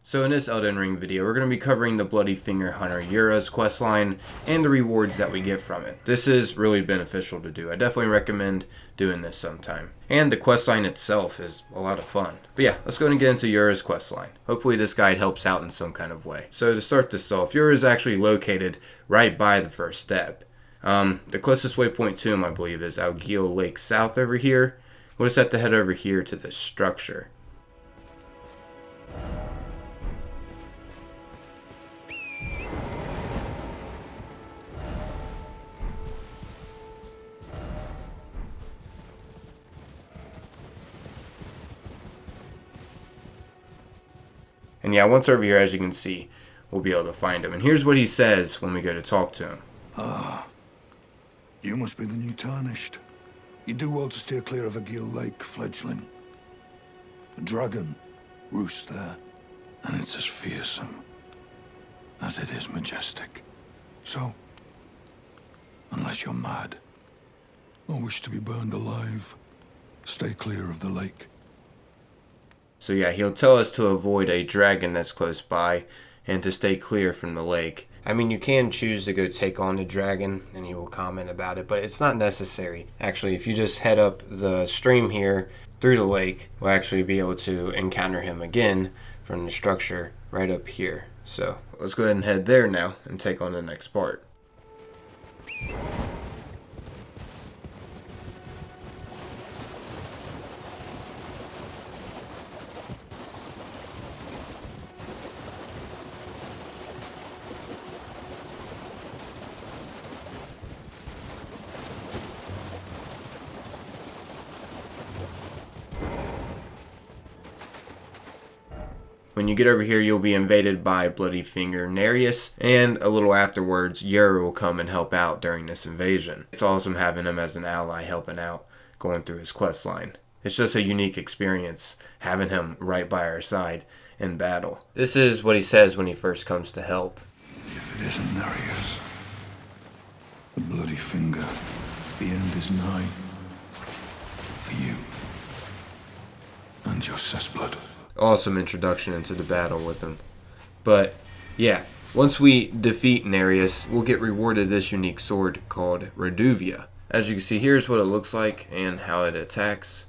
So in this Elden Ring video, we're going to be covering the Bloody Finger Hunter Yura's questline and the rewards that we get from it. This is really beneficial to do. I definitely recommend doing this sometime. And the questline itself is a lot of fun. But yeah, let's go and get into Yura's questline. Hopefully this guide helps out in some kind of way. So to start this off, Yura is actually located right by the first step. The closest waypoint to him, I believe, is Algil Lake South over here. We'll just have to head over here to this structure. And yeah, once over here, as you can see, we'll be able to find him. And here's what he says when we go to talk to him. Ah, you must be the new Tarnished. You do well to steer clear of Algil Lake, fledgling. The dragon roosts there, and it's as fearsome as it is majestic. So, unless you're mad, or wish to be burned alive, stay clear of the lake. So yeah, he'll tell us to avoid a dragon that's close by and to stay clear from the lake. I mean, you can choose to go take on the dragon and he will comment about it, but it's not necessary. Actually, if you just head up the stream here through the lake, we'll actually be able to encounter him again from the structure right up here. So let's go ahead and head there now and take on the next part. When you get over here, you'll be invaded by Bloody Finger Nerijus, and a little afterwards, Yura will come and help out during this invasion. It's awesome having him as an ally helping out, going through his questline. It's just a unique experience, having him right by our side in battle. This is what he says when he first comes to help. If it isn't Nerijus, the Bloody Finger, the end is nigh. For you. And your cessblood. Awesome introduction into the battle with him. But yeah, once we defeat Nerijus, we'll get rewarded this unique sword called Reduvia. As you can see, here's what it looks like and how it attacks.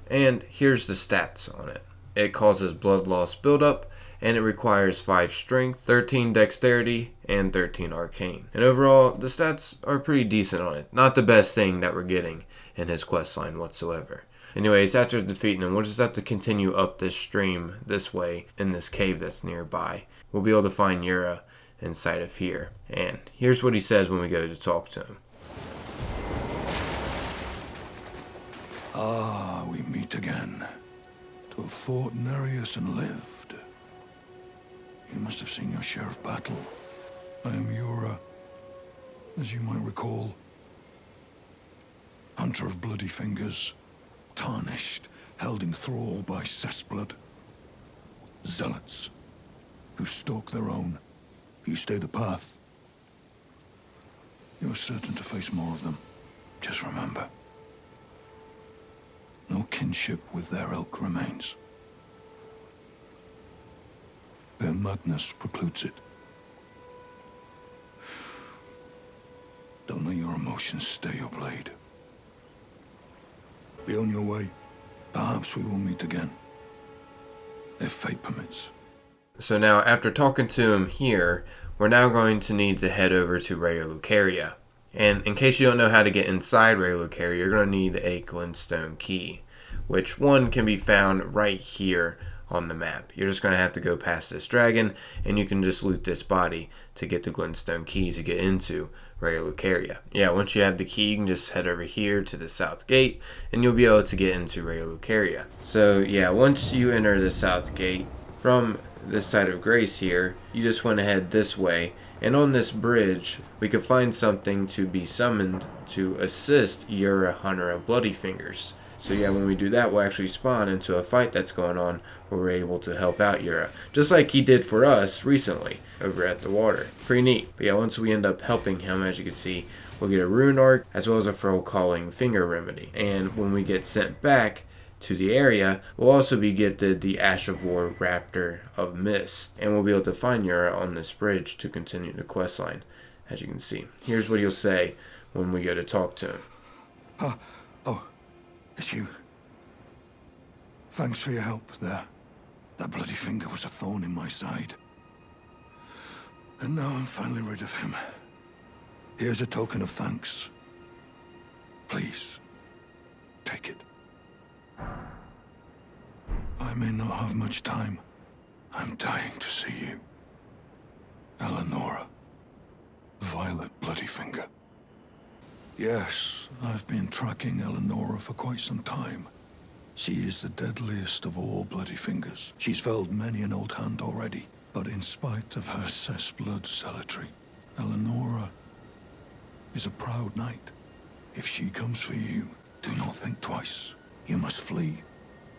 And here's the stats on it. It causes blood loss buildup, and it requires 5 strength, 13 dexterity, and 13 arcane. And overall, the stats are pretty decent on it. Not the best thing that we're getting in his questline whatsoever. Anyways, after defeating him, we'll just have to continue up this stream this way in this cave that's nearby. We'll be able to find Yura inside of here. And here's what he says when we go to talk to him. Ah, we meet again. To have fought Nerijus and lived. You must have seen your share of battle. I am Yura, as you might recall. Hunter of Bloody Fingers. Tarnished, held in thrall by cessblood. Zealots, who stalk their own. You stay the path. You're certain to face more of them. Just remember, no kinship with their ilk remains. Their madness precludes it. Don't let your emotions stay your blade. Be on your way. Perhaps we will meet again. If fate permits. So now, after talking to him here, we're now going to need to head over to Lucaria. And in case you don't know how to get inside Lucaria, you're going to need a glintstone key, which one can be found right here on the map. You're just going to have to go past this dragon, and you can just loot this body to get the glintstone key to get into Lucaria. Yeah, once you have the key, you can just head over here to the south gate, and you'll be able to get into Lucaria. So yeah, once you enter the south gate, from this side of Grace here, you just want to head this way, and on this bridge, we could find something to be summoned to assist Yura, Hunter of Bloody Fingers. So yeah, when we do that, we'll actually spawn into a fight that's going on where we're able to help out Yura. Just like he did for us recently over at the water. Pretty neat. But yeah, once we end up helping him, as you can see, we'll get a rune arc as well as a Furl Calling Finger Remedy. And when we get sent back to the area, we'll also be gifted the Ash of War Raptor of Mist, and we'll be able to find Yura on this bridge to continue the questline, as you can see. Here's what he'll say when we go to talk to him. Oh, it's you. Thanks for your help there. That bloody finger was a thorn in my side. And now I'm finally rid of him. Here's a token of thanks. Please, take it. I may not have much time. I'm dying to see you. Eleonora. Violet Bloodyfinger. Yes, I've been tracking Eleonora for quite some time. She is the deadliest of all Bloody Fingers. She's felled many an old hand already, but in spite of her cessblood zealotry, Eleonora is a proud knight. If she comes for you, do not think twice. You must flee.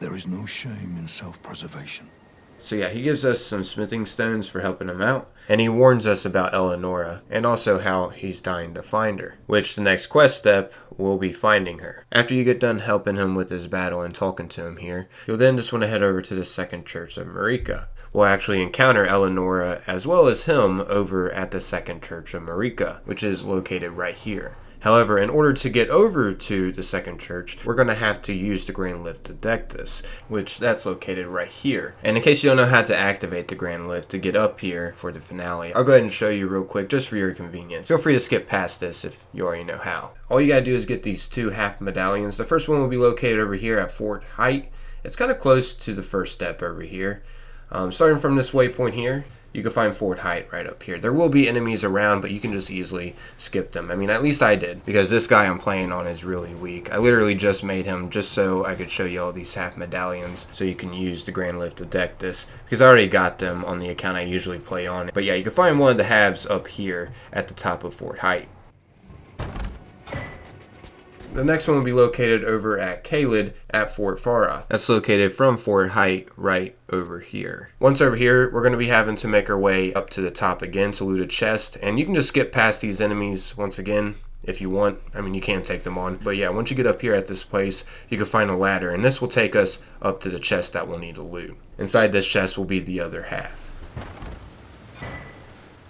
There is no shame in self-preservation. So yeah, he gives us some smithing stones for helping him out, and he warns us about Eleonora, and also how he's dying to find her, which the next quest step will be finding her. After you get done helping him with his battle and talking to him here, you'll then just want to head over to the second church of Marika. We'll actually encounter Eleonora as well as him over at the second church of Marika, which is located right here. However, in order to get over to the second church, we're going to have to use the Grand Lift of Dectus, which that's located right here. And in case you don't know how to activate the Grand Lift to get up here for the finale, I'll go ahead and show you real quick just for your convenience. Feel free to skip past this if you already know how. All you got to do is get these 2 half medallions. The first one will be located over here at Fort Height. It's kind of close to the first step over here. Starting from this waypoint here, you can find Fort Height right up here. There will be enemies around, but you can just easily skip them. I mean, at least I did, because this guy I'm playing on is really weak. I literally just made him just so I could show you all these half medallions, so you can use the Grand Lift of Dectus, because I already got them on the account I usually play on. But yeah, you can find one of the halves up here at the top of Fort Height. The next one will be located over at Caelid at Fort Faroth. That's located from Fort Height right over here. Once over here, we're going to be having to make our way up to the top again to loot a chest. And you can just skip past these enemies once again if you want. I mean, you can take them on. But yeah, once you get up here at this place, you can find a ladder. And this will take us up to the chest that we'll need to loot. Inside this chest will be the other half.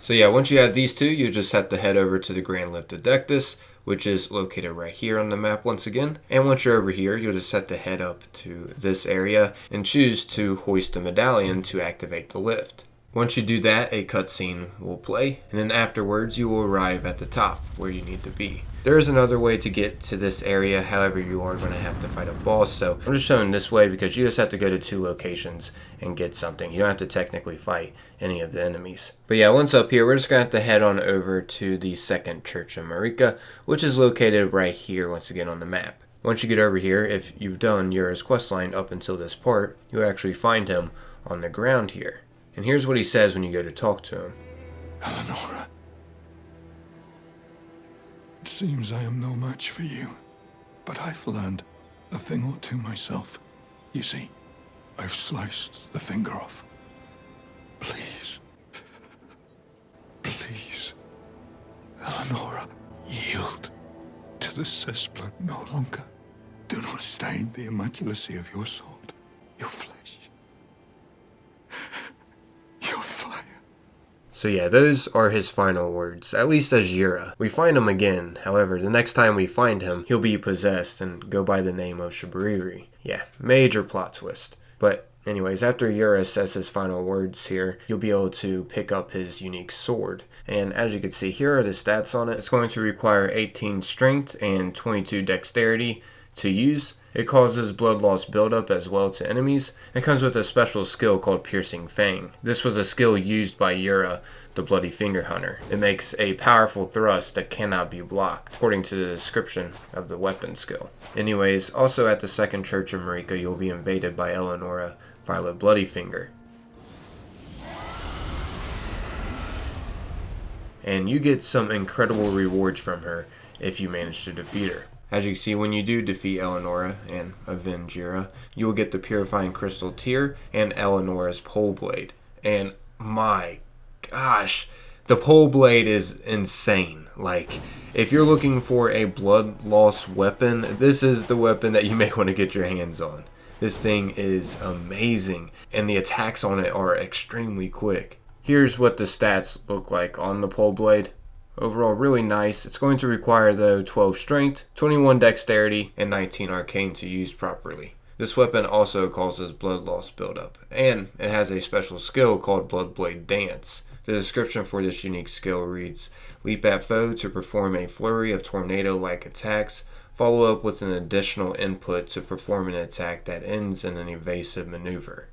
So yeah, once you have these two, you just have to head over to the Grand Lift of Dectus, which is located right here on the map once again. And once you're over here, you'll just have to head up to this area and choose to hoist a medallion to activate the lift. Once you do that, a cutscene will play, and then afterwards you will arrive at the top where you need to be. There is another way to get to this area, however you are going to have to fight a boss, so I'm just showing this way because you just have to go to 2 locations and get something. You don't have to technically fight any of the enemies. But yeah, once up here, we're just going to have to head on over to the second church of Marika, which is located right here once again on the map. Once you get over here, if you've done Yura's questline up until this part, you'll actually find him on the ground here. And here's what he says when you go to talk to him. Eleonora. It seems I am no match for you, but I've learned a thing or two myself. You see, I've sliced the finger off. Please. Please. Eleonora, yield to the cessblood no longer. Do not stain the immaculacy of your sword, your flesh. So yeah, those are his final words, at least as Yura. We find him again, however, the next time we find him, he'll be possessed and go by the name of Shabriri. Yeah, major plot twist. But anyways, after Yura says his final words here, you'll be able to pick up his unique sword. And as you can see, here are the stats on it. It's going to require 18 strength and 22 dexterity to use. It causes blood loss buildup as well to enemies. It comes with a special skill called Piercing Fang. This was a skill used by Yura, the Bloody Finger Hunter. It makes a powerful thrust that cannot be blocked, according to the description of the weapon skill. Anyways, also at the second church of Marika, you'll be invaded by Eleonora, Violet Bloodyfinger. And you get some incredible rewards from her if you manage to defeat her. As you can see, when you do defeat Eleonora and avenge Yura, you will get the Purifying Crystal Tear and Eleonora's Poleblade. And my gosh, the Poleblade is insane. Like, if you're looking for a blood loss weapon, this is the weapon that you may want to get your hands on. This thing is amazing, and the attacks on it are extremely quick. Here's what the stats look like on the Poleblade. Overall, really nice. It's going to require, though, 12 strength, 21 dexterity, and 19 arcane to use properly. This weapon also causes blood loss buildup, and it has a special skill called Bloodblade Dance. The description for this unique skill reads, leap at foe to perform a flurry of tornado-like attacks, follow up with an additional input to perform an attack that ends in an evasive maneuver,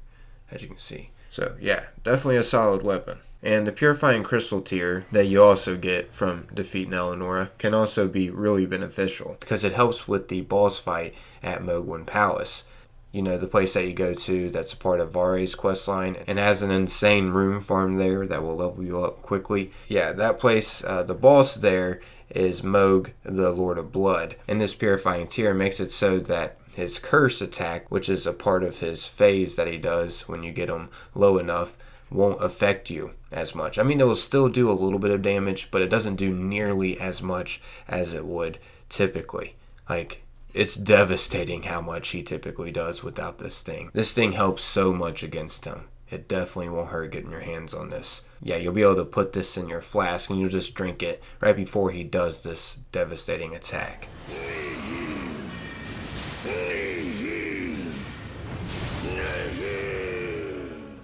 as you can see. So yeah, definitely a solid weapon. And the Purifying Crystal Tear that you also get from defeating Eleonora can also be really beneficial because it helps with the boss fight at Mohg Palace. You know, the place that you go to that's a part of Vare's questline and has an insane rune farm there that will level you up quickly. Yeah, that place, the boss there is Mohg, the Lord of Blood. And this Purifying Tear makes it so that his curse attack, which is a part of his phase that he does when you get him low enough, won't affect you as much. I mean, it will still do a little bit of damage, but it doesn't do nearly as much as it would typically. Like, it's devastating how much he typically does without this thing. This thing helps so much against him. It definitely won't hurt getting your hands on this. Yeah, you'll be able to put this in your flask and you'll just drink it right before he does this devastating attack.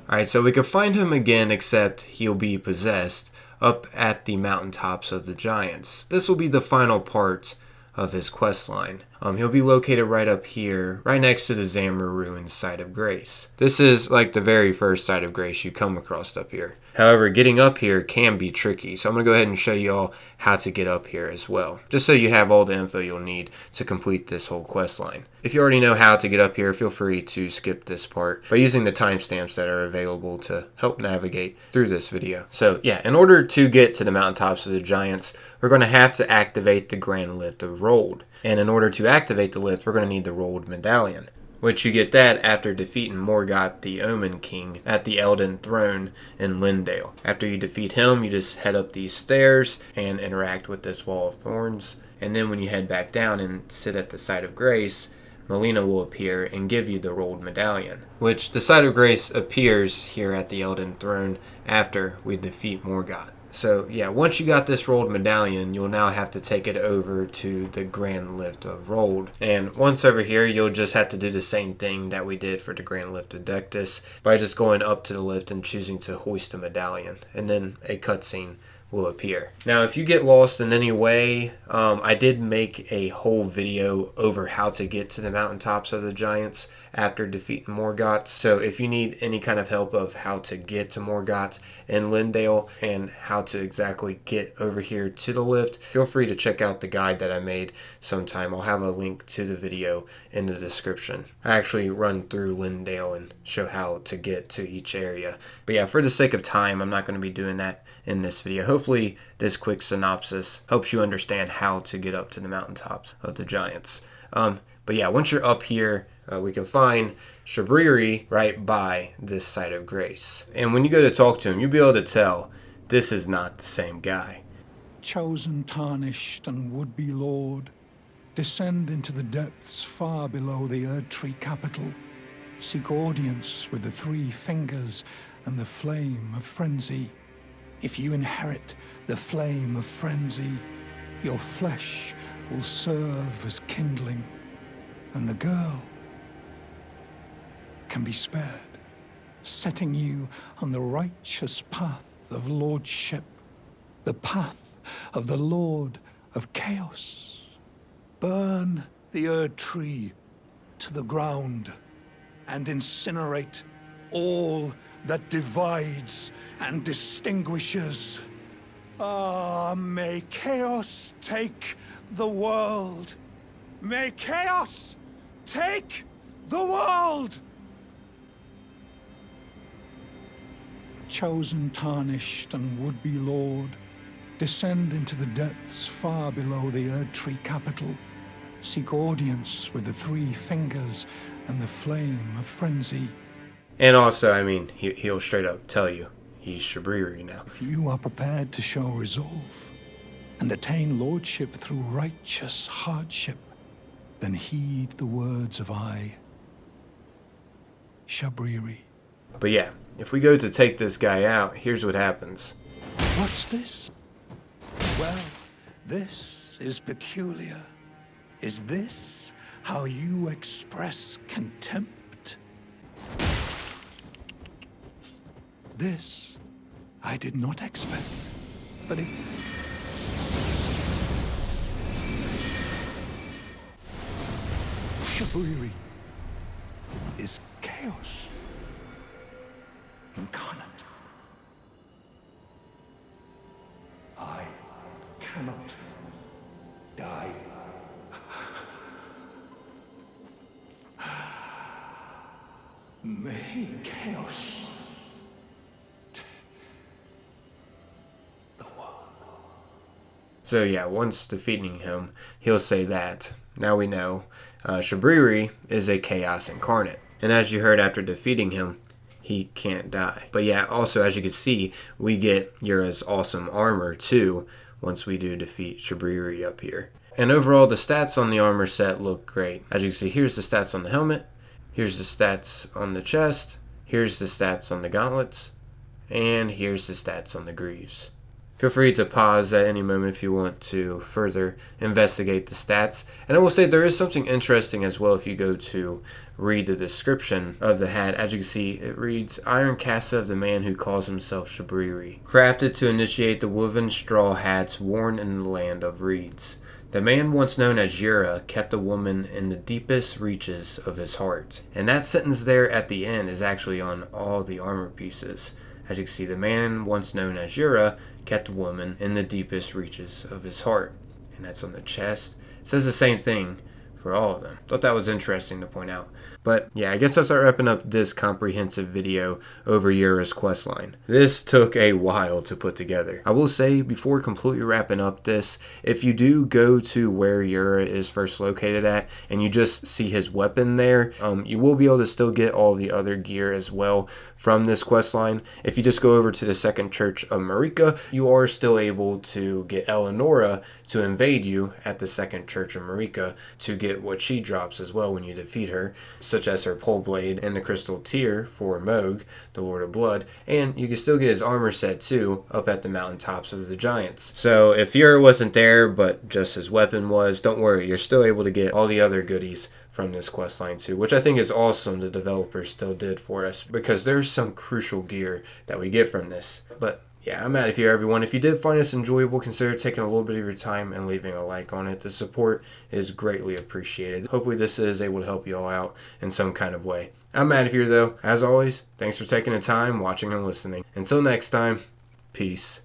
Alright, so we can find him again, except he'll be possessed up at the Mountaintops of the Giants. This will be the final part of his questline. He'll be located right up here, right next to the Zamor ruined Site of Grace. This is like the very first Site of Grace you come across up here. However, getting up here can be tricky, so I'm going to go ahead and show you all how to get up here as well, just so you have all the info you'll need to complete this whole questline. If you already know how to get up here, feel free to skip this part by using the timestamps that are available to help navigate through this video. So yeah, in order to get to the Mountaintops of the Giants, we're going to have to activate the Grand Lift of Rold. And in order to activate the lift, we're going to need the Rolled Medallion, which you get that after defeating Morgott the Omen King at the Elden throne in Lindale. After you defeat him, you just head up these stairs and interact with this Wall of Thorns. And then when you head back down and sit at the Site of Grace, Melina will appear and give you the Rolled Medallion, which the Site of Grace appears here at the Elden throne after we defeat Morgott. So yeah, once you got this Rolled Medallion, you'll now have to take it over to the Grand Lift of Rold. And once over here, you'll just have to do the same thing that we did for the Grand Lift of Dectus by just going up to the lift and choosing to hoist a medallion. And then a cutscene will appear. Now, if you get lost in any way, I did make a whole video over how to get to the Mountaintops of the Giants after defeating Morgott. So if you need any kind of help of how to get to Morgott in Lindale and how to exactly get over here to the lift, feel free to check out the guide that I made sometime. I'll have a link to the video in the description. I actually run through Lindale and show how to get to each area. But yeah, for the sake of time, I'm not going to be doing that in this video. Hopefully this quick synopsis helps you understand how to get up to the Mountaintops of the Giants. But yeah, once you're up here, we can find Shabriri right by this Site of Grace. And when you go to talk to him, you'll be able to tell this is not the same guy. Chosen, tarnished, and would-be lord, descend into the depths far below the Erdtree capital. Seek audience with the three fingers and the flame of frenzy. If you inherit the flame of frenzy, your flesh will serve as kindling, and the girl can be spared, setting you on the righteous path of lordship, the path of the Lord of Chaos. Burn the Erdtree to the ground and incinerate all that divides and distinguishes. Ah, may chaos take the world. May chaos take the world! Chosen, tarnished, and would-be lord, descend into the depths far below the Erdtree capital. Seek audience with the three fingers and the flame of frenzy. And also, I mean, he'll straight up tell you he's Shabriri now. If you are prepared to show resolve and attain lordship through righteous hardship, then heed the words of I, Shabriri. But yeah, if we go to take this guy out, here's what happens. What's this? Well, this is peculiar. Is this how you express contempt? This I did not expect, but it... Shabriri is chaos incarnate. I cannot die. May chaos take the world. So yeah, once defeating him, he'll say that. Now we know Shabriri is a chaos incarnate. And as you heard after defeating him, he can't die. But yeah, also as you can see, we get Yura's awesome armor too once we do defeat Shabriri up here. And overall, the stats on the armor set look great. As you can see, here's the stats on the helmet, here's the stats on the chest, here's the stats on the gauntlets, and here's the stats on the greaves. Feel free to pause at any moment if you want to further investigate the stats. And I will say there is something interesting as well if you go to read the description of the hat. As you can see, it reads, Iron Casa of the man who calls himself Shabriri, crafted to initiate the woven straw hats worn in the land of reeds. The man once known as Yura kept a woman in the deepest reaches of his heart. And that sentence there at the end is actually on all the armor pieces. As you can see, the man once known as Yura kept a woman in the deepest reaches of his heart. And that's on the chest. It says the same thing for all of them. Thought that was interesting to point out. But yeah, I guess I'll start wrapping up this comprehensive video over Yura's questline. This took a while to put together. I will say, before completely wrapping up this, if you do go to where Yura is first located at, and you just see his weapon there, you will be able to still get all the other gear as well from this questline. If you just go over to the second church of Marika, you are still able to get Eleonora to invade you at the second church of Marika to get what she drops as well when you defeat her, such as her Poleblade and the Crystal Tear for Mohg, the Lord of Blood, and you can still get his armor set too up at the Mountaintops of the Giants. So if Yura wasn't there but just his weapon was, don't worry, you're still able to get all the other goodies from this questline too, which I think is awesome the developers still did for us, because there's some crucial gear that we get from this. But yeah, I'm out of here, everyone. If you did find this enjoyable, consider taking a little bit of your time and leaving a like on it. The support is greatly appreciated. Hopefully this is able to help you all out in some kind of way. I'm out of here though. As always, thanks for taking the time, watching and listening. Until next time, peace.